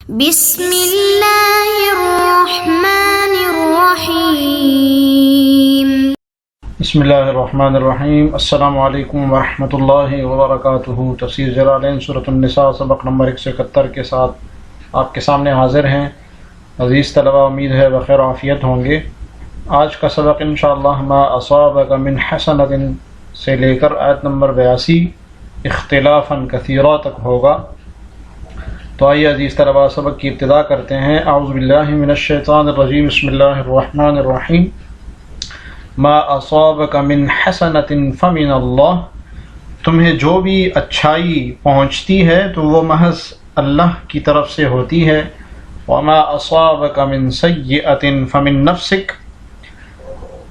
بسم اللہ الرحمن الرحیم۔ بسم اللہ الرحمن الرحیم۔ السلام علیکم ورحمۃ اللہ وبرکاتہ۔ تفسیر جلالین سورۃ النساء سبق نمبر 171 کے ساتھ آپ کے سامنے حاضر ہیں۔ عزیز طلبہ، امید ہے بخیر عافیت ہوں گے۔ آج کا سبق انشاءاللہ ما اصابک من حسنۃ سے لے کر آیت نمبر 82 اختلافا کثیرا تک ہوگا۔ تو آئیے عزیز طلبہ سبق کی ابتدا کرتے ہیں۔ اعوذ باللہ من الشیطان الرجیم، بسم اللہ الرحمن الرحیم۔ ما اصابک من حسنۃ فمن اللہ، تمہیں جو بھی اچھائی پہنچتی ہے تو وہ محض اللہ کی طرف سے ہوتی ہے۔ وما اصابک من سیئۃ فمن نفسک،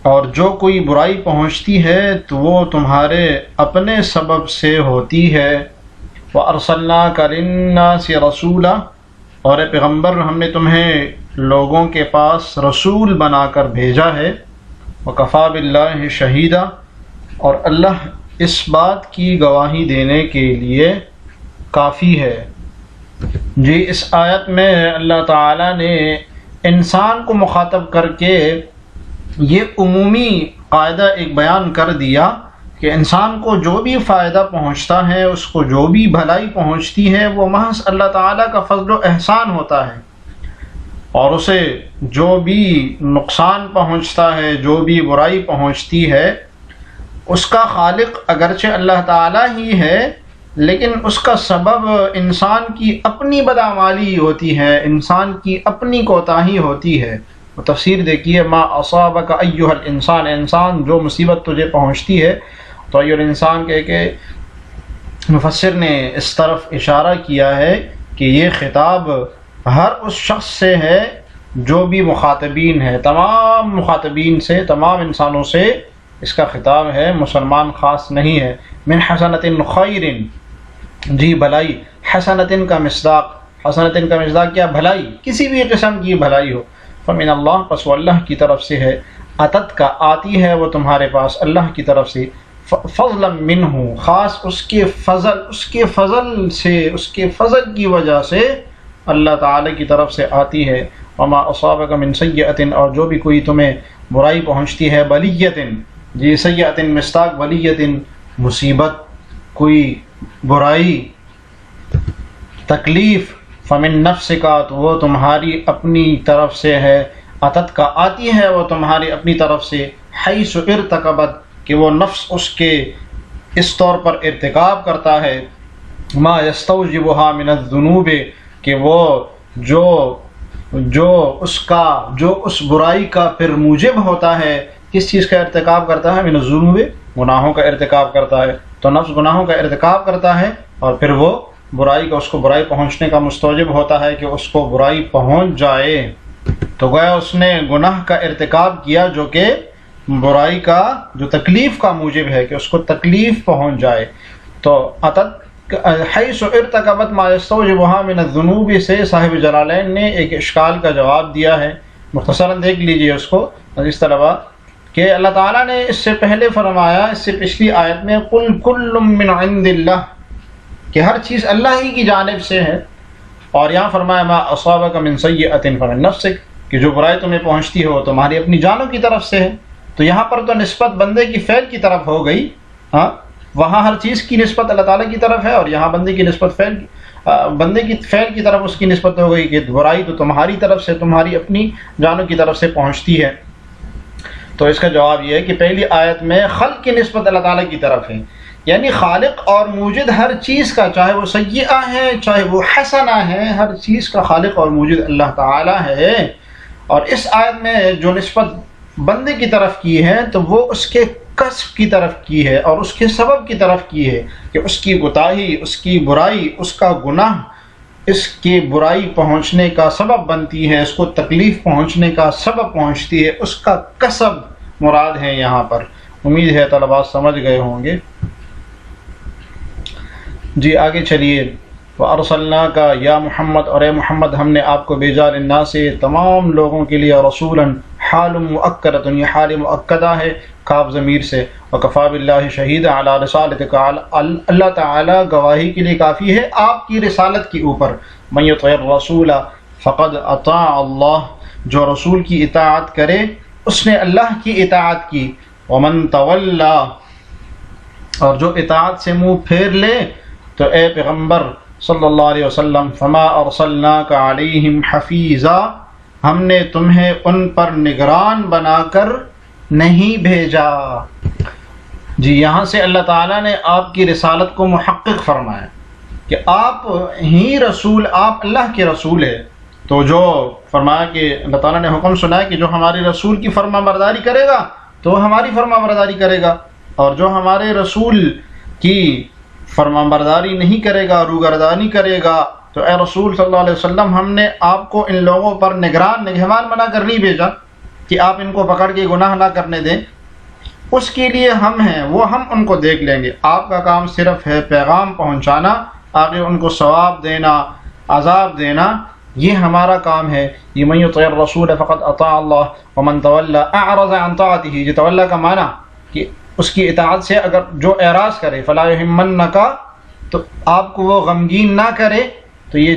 اور جو کوئی برائی پہنچتی ہے تو وہ تمہارے اپنے سبب سے ہوتی ہے۔ وَأَرْسَلْنَاكَ لِلنَّاسِ رَسُولًا، اور اے پیغمبر ہم نے تمہیں لوگوں کے پاس رسول بنا کر بھیجا ہے۔ وَكَفَى بِاللَّهِ شَهِيدًا، اور اللہ اس بات کی گواہی دینے کے لیے کافی ہے۔ جی، اس آیت میں اللہ تعالیٰ نے انسان کو مخاطب کر کے یہ عمومی قاعدہ ایک بیان کر دیا کہ انسان کو جو بھی فائدہ پہنچتا ہے، اس کو جو بھی بھلائی پہنچتی ہے، وہ محض اللہ تعالیٰ کا فضل و احسان ہوتا ہے، اور اسے جو بھی نقصان پہنچتا ہے، جو بھی برائی پہنچتی ہے، اس کا خالق اگرچہ اللہ تعالیٰ ہی ہے، لیکن اس کا سبب انسان کی اپنی بدعمالی ہوتی ہے، انسان کی اپنی کوتاہی ہوتی ہے۔ تفسیر دیکھیے، ما اصابک ایھا الانسان، انسان جو مصیبت تجھے پہنچتی ہے، تو ایھا الانسان کہہ کے مفسر نے اس طرف اشارہ کیا ہے کہ یہ خطاب ہر اس شخص سے ہے جو بھی مخاطبین ہے، تمام مخاطبین سے، تمام انسانوں سے اس کا خطاب ہے، مسلمان خاص نہیں ہے۔ من حسنۃ خیر، جی بھلائی، حسنۃ کا مصداق، حسنۃ کا مصداق کیا؟ بھلائی، کسی بھی قسم کی بھلائی ہو، فمن اللہ، پس وہ اللہ کی طرف سے ہے۔ اتت کا آتی ہے وہ تمہارے پاس اللہ کی طرف سے، فضلا منہ، خاص اس کے فضل سے، اس کے فضل کی وجہ سے اللہ تعالی کی طرف سے آتی ہے۔ وما اصابک من سیئۃ، اور جو بھی کوئی تمہیں برائی پہنچتی ہے، بلیۃ، جی سیئۃ مصداق، بلیۃ مصیبت، کوئی برائی، تکلیف، فمن نفسک، تو وہ تمہاری اپنی طرف سے ہے۔ اتت کا آتی ہے وہ تمہاری اپنی طرف سے، حیث ارتکبت، کہ وہ نفس اس کے اس طور پر ارتکاب کرتا ہے، ما یستوجبها من الذنوب، کہ وہ جو اس برائی کا پھر موجب ہوتا ہے، کس چیز کا ارتکاب کرتا ہے؟ من الذنوب، گناہوں کا ارتکاب کرتا ہے۔ تو نفس گناہوں کا ارتکاب کرتا ہے، اور پھر وہ برائی کا، اس کو برائی پہنچنے کا مستوجب ہوتا ہے کہ اس کو برائی پہنچ جائے۔ تو گویا اس نے گناہ کا ارتکاب کیا جو کہ برائی کا، جو تکلیف کا موجب ہے کہ اس کو تکلیف پہنچ جائے۔ تو اتت حیث ارتکبت ما یستوجبها من الذنوب سے صاحب جلالین نے ایک اشکال کا جواب دیا ہے، مختصراً دیکھ لیجئے اس کو عزیز طلبہ، کہ اللہ تعالیٰ نے اس سے پہلے فرمایا، اس سے پچھلی آیت میں قل کل من عند اللہ، کہ ہر چیز اللہ ہی کی جانب سے ہے، اور یہاں فرمایا ما اصابک من سیئۃ فمن نفسک، کہ جو برائی تمہیں پہنچتی ہے وہ تمہاری اپنی جانوں کی طرف سے ہے۔ تو یہاں پر تو نسبت بندے کی فعل کی طرف ہو گئی، ہاں، وہاں ہر چیز کی نسبت اللہ تعالیٰ کی طرف ہے، اور یہاں بندے کی نسبت بندے کی فعل کی طرف اس کی نسبت ہو گئی کہ برائی تو تمہاری طرف سے، تمہاری اپنی جانوں کی طرف سے پہنچتی ہے۔ تو اس کا جواب یہ ہے کہ پہلی آیت میں خلق کی نسبت اللہ تعالیٰ کی طرف ہے، یعنی خالق اور موجد ہر چیز کا، چاہے وہ سیئہ ہے چاہے وہ حسنہ ہے، ہر چیز کا خالق اور موجد اللہ تعالیٰ ہے۔ اور اس آیت میں جو نسبت بندے کی طرف کی ہے تو وہ اس کے کسب کی طرف کی ہے، اور اس کے سبب کی طرف کی ہے، کہ اس کی کوتاہی، اس کی برائی، اس کا گناہ اس کی برائی پہنچنے کا سبب بنتی ہے، اس کو تکلیف پہنچنے کا سبب پہنچتی ہے، اس کا کسب مراد ہے یہاں پر۔ امید ہے طلباء سمجھ گئے ہوں گے۔ جی آگے چلیے۔ وَأَرْسَلْنَاكَ یا محمد، اور اے محمد ہم نے آپ کو بھیجا، للناس، تمام لوگوں کے لیے، رسولاً، حال مؤکدۃ، یہ حال مؤکدہ ہے کاف ضمیر سے، وَكَفَى بِاللَّهِ شَهِيدًا عَلَى رِسَالَتِكَ، اللہ تعالیٰ گواہی کے لیے کافی ہے آپ کی رسالت کے اوپر۔ من یطع الرسول فقد اطاع اللہ، جو رسول کی اطاعت کرے اس نے اللہ کی اطاعت کی، ومن تولا، اور جو اطاعت سے منہ پھیر لے تو اے پیغمبر صلی اللہ علیہ وسلم فما ارسلناک علیہم حفیظا، ہم نے تمہیں ان پر نگران بنا کر نہیں بھیجا۔ جی یہاں سے اللہ تعالیٰ نے آپ کی رسالت کو محقق فرمایا کہ آپ ہی رسول، آپ اللہ کے رسول ہیں۔ تو جو فرمایا کہ اللہ تعالیٰ نے حکم سنایا کہ جو ہمارے رسول کی فرما برداری کرے گا تو وہ ہماری فرما برداری کرے گا، اور جو ہمارے رسول کی فرما برداری نہیں کرے گا، روگردانی کرے گا، تو اے رسول صلی اللہ علیہ وسلم ہم نے آپ کو ان لوگوں پر نگہبان بنا کر نہیں بھیجا کہ آپ ان کو پکڑ کے گناہ نہ کرنے دیں، اس کے لیے ہم ہیں، وہ ہم ان کو دیکھ لیں گے۔ آپ کا کام صرف ہے پیغام پہنچانا، آگے ان کو ثواب دینا، عذاب دینا، یہ ہمارا کام ہے۔ یہ من یطع الرسول فقد اطاع اللہ ومن تولی اعرض عن طاعتہ، یہ تولی کا معنی کہ اس کی اطاعت سے اگر جو اعراض کرے، فلا یہمنک، تو آپ کو وہ غمگین نہ کرے، تو یہ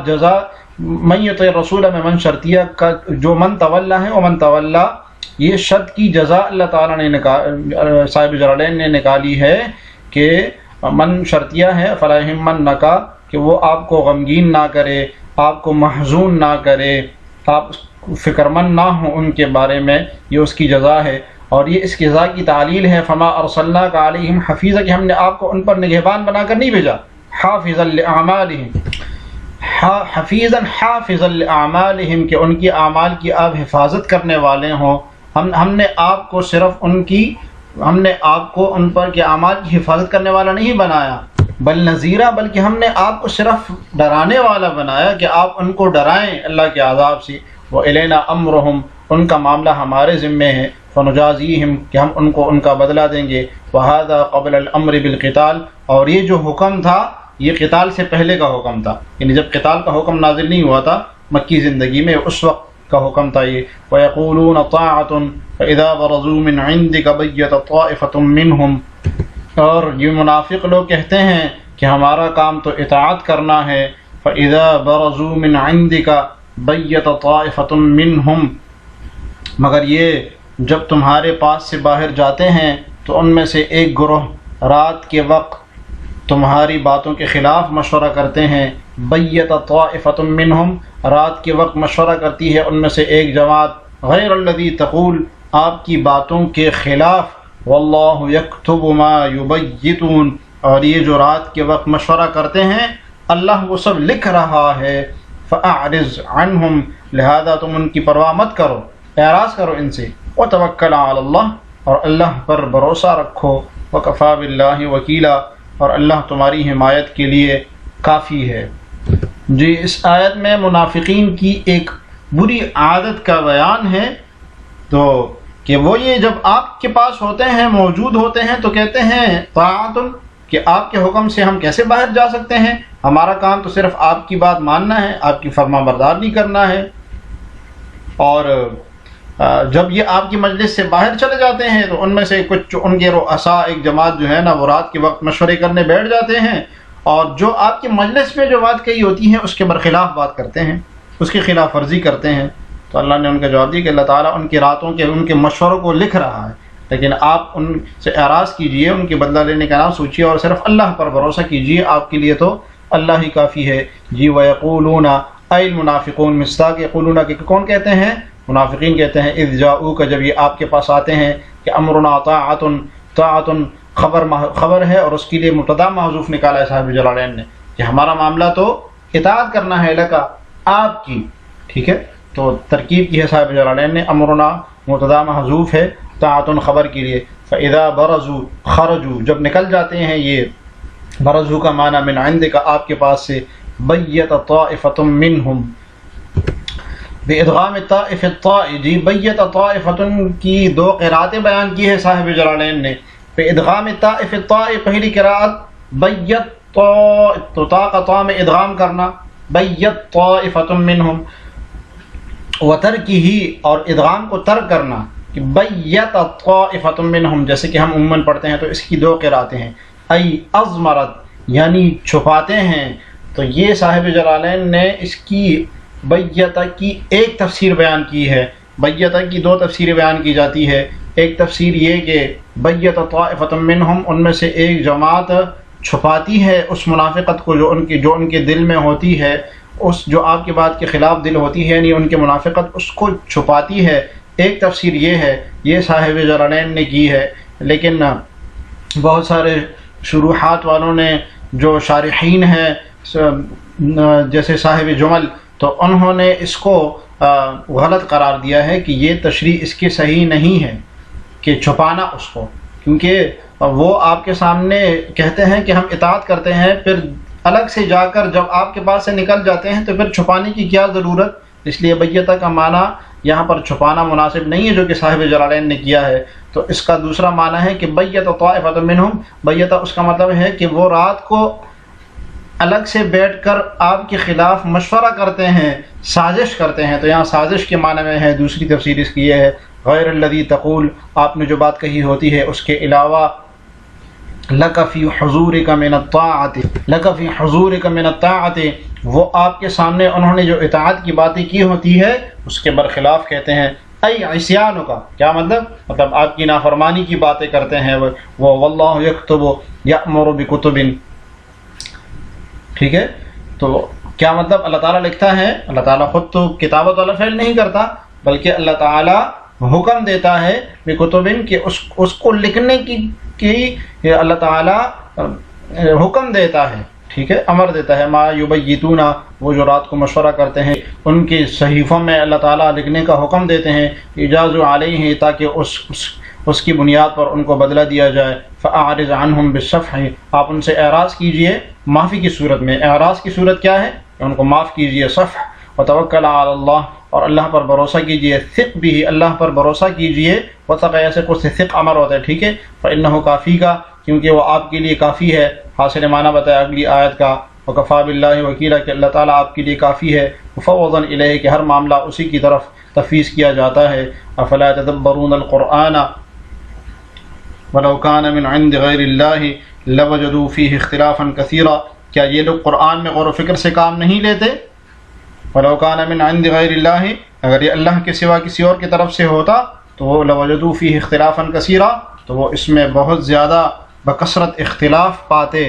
جزا من یطع الرسول میں من شرطیہ کا جو من تولی ہے، ومن تولی یہ شرط کی جزا اللہ تعالیٰ نے صاحب جلالین نے نکالی ہے کہ من شرطیہ ہے، فلا یہمنک، کہ وہ آپ کو غمگین نہ کرے، آپ کو محزون نہ کرے، آپ فکرمند نہ ہوں ان کے بارے میں، یہ اس کی جزا ہے۔ اور یہ اس کی جزا کی تعلیل ہے فما ارسلناک علیہم حفیظا، کہ ہم نے آپ کو ان پر نگہبان بنا کر نہیں بھیجا، حافظا لأعمالہم، حفیظا حافظا لأعمالہم، کہ ان کی اعمال کی آپ حفاظت کرنے والے ہوں۔ ہم نے آپ کو صرف ہم نے آپ کو ان پر کے اعمال کی حفاظت کرنے والا نہیں بنایا، بل نذیرہ، بلکہ ہم نے آپ کو صرف ڈرانے والا بنایا کہ آپ ان کو ڈرائیں اللہ کے عذاب سے۔ وَإِلَيْنَا أَمْرُهُمْ، ان کا معاملہ ہمارے ذمے ہے، فَنُجَازِيهِمْ، کہ ہم ان کو ان کا بدلہ دیں گے۔ وَهَذَا قَبْلَ الْأَمْرِ بِالْقِتَالِ، اور یہ جو حکم تھا یہ قتال سے پہلے کا حکم تھا، یعنی جب قتال کا حکم نازل نہیں ہوا تھا مکی زندگی میں، اس وقت کا حکم تھا یہ۔ وَيَقُولُونَ طَاعَةٌ فَإِذَا بَرَزُوا مِنْ عِنْدِكَ بَيَّتَ طَائِفَةٌ مِّنْهُمْ، اور یہ منافق لوگ کہتے ہیں کہ ہمارا کام تو اطاعت کرنا ہے، فَإِذَا بَرَزُوا مِنْ عِنْدِكَ بَيَّتَ طَائِفَةٌ مِّنْهُمْ، مگر یہ جب تمہارے پاس سے باہر جاتے ہیں تو ان میں سے ایک گروہ رات کے وقت تمہاری باتوں کے خلاف مشورہ کرتے ہیں۔ بیت طائفۃ منہم، رات کے وقت مشورہ کرتی ہے ان میں سے ایک جماعت، غیر الذی تقول، آپ کی باتوں کے خلاف، واللہ یکتب ما یبیتون، اور یہ جو رات کے وقت مشورہ کرتے ہیں اللہ وہ سب لکھ رہا ہے۔ فاعرض عنہم، لہذا تم ان کی پرواہ مت کرو، اعراض کرو ان سے۔ وتوکل علی اللہ، اور اللہ پر بھروسہ رکھو۔ وکفی باللہ وکیلا، اور اللہ تمہاری حمایت کے لیے کافی ہے۔ جی اس آیت میں منافقین کی ایک بری عادت کا بیان ہے، تو کہ وہ یہ جب آپ کے پاس ہوتے ہیں، موجود ہوتے ہیں، تو کہتے ہیں طاعت، کہ آپ کے حکم سے ہم کیسے باہر جا سکتے ہیں، ہمارا کام تو صرف آپ کی بات ماننا ہے، آپ کی فرما برداری کرنا ہے۔ اور جب یہ آپ کی مجلس سے باہر چلے جاتے ہیں تو ان میں سے کچھ ان کے رؤساء، ایک جماعت جو ہے نا، وہ رات کے وقت مشورے کرنے بیٹھ جاتے ہیں، اور جو آپ کی مجلس میں جو بات کہی ہوتی ہے اس کے برخلاف بات کرتے ہیں، اس کی خلاف ورزی کرتے ہیں۔ تو اللہ نے ان کا جواب دیا کہ اللہ تعالیٰ ان کی راتوں کے ان کے مشوروں کو لکھ رہا ہے، لیکن آپ ان سے اعراض کیجئے، ان کے بدلہ لینے کا نام سوچیے، اور صرف اللہ پر بھروسہ کیجئے، آپ کے لیے تو اللہ ہی کافی ہے۔ جی وَيَقُولُونَ أَيْ الْمُنَافِقُونَ، مصداق یقولون کہ کون کہتے ہیں؟ منافقین کہتے ہیں، اذ جاؤک، جب یہ آپ کے پاس آتے ہیں، کہ امرنا طاعت، طاعت خبر ہے، اور اس کے لیے مبتدا محذوف نکالا ہے صاحب جلالین نے، کہ ہمارا معاملہ تو اطاعت کرنا ہے لکا، آپ کی، ٹھیک ہے، تو ترکیب کی ہے صاحب جلالین نے، امرنا مبتدا محذوف ہے، طاعت خبر کے لیے۔ فاذا برزوا، خرجوا، جب نکل جاتے ہیں، یہ برزوا کا معنی من عندک، آپ کے پاس سے، بیت طائفۃ منہم، بادغام الطاء فی الطاء، جی بیت طائفۃ کی دو قراتیں بیان کی ہے صاحب جلالین نے۔ بادغام الطاء فی الطاء، پہلی قرات بیت طاء، تو طاء کا طاء میں ادغام کرنا، بیت طائفۃ منہم، وترکہ، اور ادغام کو ترک کرنا، کہ بیت طائفۃ منہم، جیسے کہ ہم عموماً پڑھتے ہیں تو اس کی دو قراتیں ہیں، ای اضمرت، یعنی چھپاتے ہیں، تو یہ صاحب جلالین نے اس کی بیتہ کی ایک تفسیر بیان کی ہے۔ بیتہ کی دو تفسیریں بیان کی جاتی ہے۔ ایک تفسیر یہ کہ بیت طائفۃ منہم، ان میں سے ایک جماعت چھپاتی ہے اس منافقت کو جو ان کے دل میں ہوتی ہے، اس جو آپ کی بات کے خلاف دل ہوتی ہے، یعنی ان کے منافقت اس کو چھپاتی ہے۔ ایک تفسیر یہ ہے، یہ صاحب جلالین نے کی ہے، لیکن بہت سارے شروحات والوں نے جو شارحین ہیں جیسے صاحب جمل، تو انہوں نے اس کو غلط قرار دیا ہے کہ یہ تشریح اس کی صحیح نہیں ہے کہ چھپانا اس کو، کیونکہ وہ آپ کے سامنے کہتے ہیں کہ ہم اطاعت کرتے ہیں، پھر الگ سے جا کر جب آپ کے پاس سے نکل جاتے ہیں تو پھر چھپانے کی کیا ضرورت؟ اس لیے بیتہ کا معنی یہاں پر چھپانا مناسب نہیں ہے جو کہ صاحب جلالین نے کیا ہے۔ تو اس کا دوسرا معنی ہے کہ بیت طائفۃ منہم، بیتہ اس کا مطلب ہے کہ وہ رات کو الگ سے بیٹھ کر آپ کے خلاف مشورہ کرتے ہیں، سازش کرتے ہیں، تو یہاں سازش کے معنی میں ہے۔ دوسری تفسیر اس کی یہ ہے، غیر الذی تقول، آپ نے جو بات کہی ہوتی ہے اس کے علاوہ، لک فی حضورک من الطاعۃ، لک فی حضورک من الطاعۃ، وہ آپ کے سامنے انہوں نے جو اطاعت کی باتیں کی ہوتی ہے اس کے برخلاف کہتے ہیں۔ ای عصیانو کا کیا مطلب آپ کی نافرمانی کی باتیں کرتے ہیں وہ واللہ یکتب یأمر بکتب، ٹھیک ہے؟ تو کیا مطلب؟ اللہ تعالیٰ لکھتا ہے، اللہ تعالیٰ خود تو کتابت والا فعل نہیں کرتا، بلکہ اللہ تعالیٰ حکم دیتا ہے بکتب کہ اس کو لکھنے کی اللہ تعالیٰ حکم دیتا ہے، ٹھیک ہے، امر دیتا ہے۔ ما یبیتون، وہ جو رات کو مشورہ کرتے ہیں، ان کے صحیفوں میں اللہ تعالیٰ لکھنے کا حکم دیتے ہیں، اجاز علیہ، تاکہ اس کی بنیاد پر ان کو بدلہ دیا جائے۔ فاعرض عنہم بالصفح، آپ ان سے اعراض کیجئے معافی کی صورت میں۔ اعراض کی صورت کیا ہے؟ ان کو معاف کیجئے، صفح۔ وتوکل علی اللہ، اور اللہ پر بھروسہ کیجئے، ثق بھی، اللہ پر بھروسہ کیجئے۔ وثق ایسے کو ثق امر ہوتا ہے، ٹھیک ہے، فإنہ کافی کا، کیونکہ وہ آپ کے لیے کافی ہے۔ حاصل معنی بتایا اگلی آیت کا، وکفا باللہ وکیلا، کہ اللہ تعالیٰ آپ کے لیے کافی ہے۔ مفوضا الیہ، کہ ہر معاملہ اسی کی طرف تفویض کیا جاتا ہے۔ افلا یتدبرون القرآن ولو کان من عند غیر اللہ لوجدوا فیہ اختلافا کثیرا، کیا یہ لوگ قرآن میں غور و فکر سے کام نہیں لیتے؟ ولو کان من عند غیر اللہ، اگر یہ اللہ کے سوا کسی اور کی طرف سے ہوتا تو وہ لوجدوا فیہ اختلافا کثیرا، تو وہ اس میں بہت زیادہ بکثرت اختلاف پاتے۔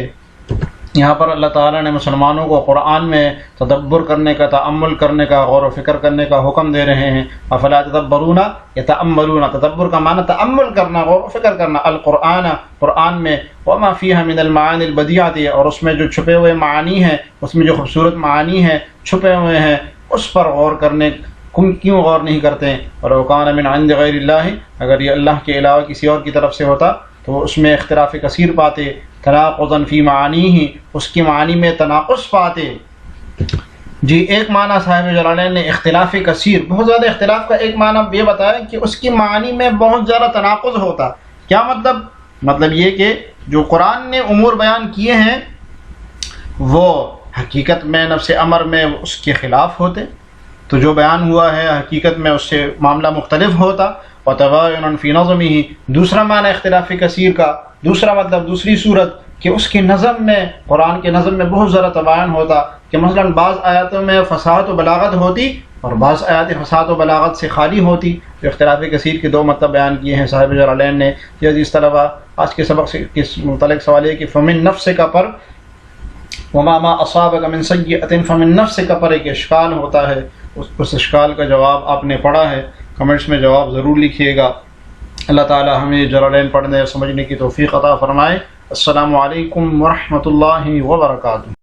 یہاں پر اللہ تعالیٰ نے مسلمانوں کو قرآن میں تدبر کرنے کا، تأمل کرنے کا، غور و فکر کرنے کا حکم دے رہے ہیں۔ افلا یتدبرون، یتأملون، تدبر کا معنی تأمل کرنا، غور و فکر کرنا، القرآن، قرآن میں، وما فیہ من المعانی البدیعۃ، اور اس میں جو چھپے ہوئے معانی ہیں، اس میں جو خوبصورت معانی ہیں چھپے ہوئے ہیں، اس پر غور کرنے کیوں غور نہیں کرتے؟ ولو کان من عند غیر اللہ، اگر یہ اللہ کے علاوہ کسی اور کی طرف سے ہوتا تو اس میں اختلاف کثیر پاتے، تناقضا فی معانیہ، اس کی معانی میں تناقض پاتے۔ جی، ایک معنی صاحب جلالین نے اختلاف کثیر، بہت زیادہ اختلاف کا ایک معنی یہ بتایا کہ اس کی معانی میں بہت زیادہ تناقض ہوتا۔ کیا مطلب یہ کہ جو قرآن نے امور بیان کیے ہیں وہ حقیقت میں نفس امر میں اس کے خلاف ہوتے، تو جو بیان ہوا ہے حقیقت میں اس سے معاملہ مختلف ہوتا۔ وتباین فی نظمہ، دوسرا معنی اختلاف کثیر کا، دوسرا مطلب، دوسری صورت کہ اس کی نظم میں، قرآن کے نظم میں بہت زیادہ تباین ہوتا، کہ مثلا بعض آیاتوں میں فصاحت و بلاغت ہوتی اور بعض آیات فصاحت و بلاغت سے خالی ہوتی۔ جو اختلاف کثیر کے دو مطلب بیان کیے ہیں صاحب جلالین نے۔ یہ عزیز طلبہ، آج کے سبق سے اس متعلق سوال ہے کہ فمن نفسک پر وما ما اصابک من سیئۃ فمن نفسک پر ایک اشکال ہوتا ہے، اس اشکال کا جواب آپ نے پڑھا ہے، کمنٹس میں جواب ضرور لکھیے گا۔ اللہ تعالی ہمیں جلالین پڑھنے اور سمجھنے کی توفیق عطا فرمائے۔ السلام علیکم ورحمۃ اللہ وبرکاتہ۔